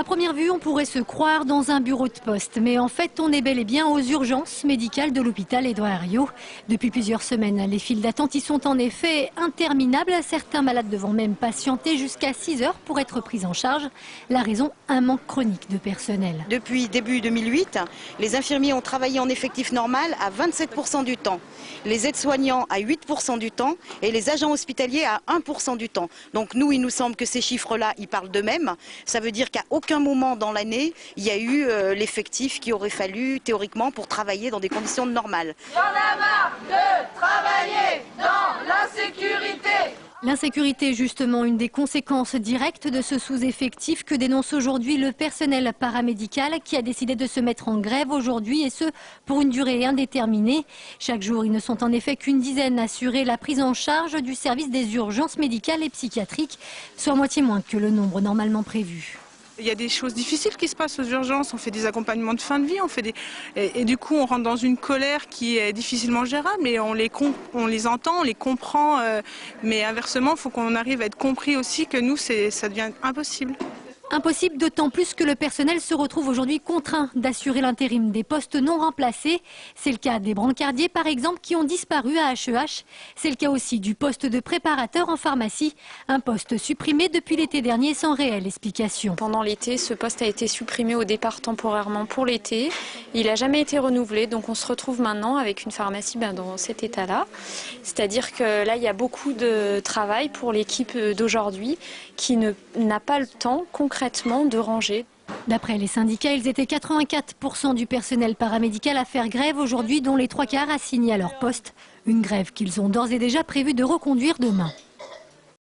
À première vue, on pourrait se croire dans un bureau de poste, mais en fait, on est bel et bien aux urgences médicales de l'hôpital Édouard Herriot. Depuis plusieurs semaines, les files d'attente y sont en effet interminables. Certains malades devant même patienter jusqu'à 6 heures pour être pris en charge. La raison, un manque chronique de personnel. Depuis début 2008, les infirmiers ont travaillé en effectif normal à 27% du temps, les aides-soignants à 8% du temps et les agents hospitaliers à 1% du temps. Donc nous, il nous semble que ces chiffres-là, ils parlent d'eux-mêmes. Ça veut dire qu'à aucun moment dans l'année, il y a eu l'effectif qu'il aurait fallu théoriquement pour travailler dans des conditions normales. Il y en a marre de travailler dans l'insécurité. L'insécurité est justement une des conséquences directes de ce sous-effectif que dénonce aujourd'hui le personnel paramédical qui a décidé de se mettre en grève aujourd'hui et ce pour une durée indéterminée. Chaque jour, ils ne sont en effet qu'une dizaine à assurer la prise en charge du service des urgences médicales et psychiatriques, soit moitié moins que le nombre normalement prévu. Il y a des choses difficiles qui se passent aux urgences, on fait des accompagnements de fin de vie, et du coup on rentre dans une colère qui est difficilement gérable, mais on les entend, on les comprend, mais inversement il faut qu'on arrive à être compris aussi que nous ça devient impossible. Impossible d'autant plus que le personnel se retrouve aujourd'hui contraint d'assurer l'intérim des postes non remplacés. C'est le cas des brancardiers par exemple qui ont disparu à HEH. C'est le cas aussi du poste de préparateur en pharmacie, un poste supprimé depuis l'été dernier sans réelle explication. Pendant l'été, ce poste a été supprimé au départ temporairement pour l'été. Il n'a jamais été renouvelé, donc on se retrouve maintenant avec une pharmacie dans cet état-là. C'est-à-dire que là, il y a beaucoup de travail pour l'équipe d'aujourd'hui qui n'a pas le temps concrètement de ranger. D'après les syndicats, ils étaient 84% du personnel paramédical à faire grève aujourd'hui, dont les 3/4 assignés à leur poste. Une grève qu'ils ont d'ores et déjà prévu de reconduire demain.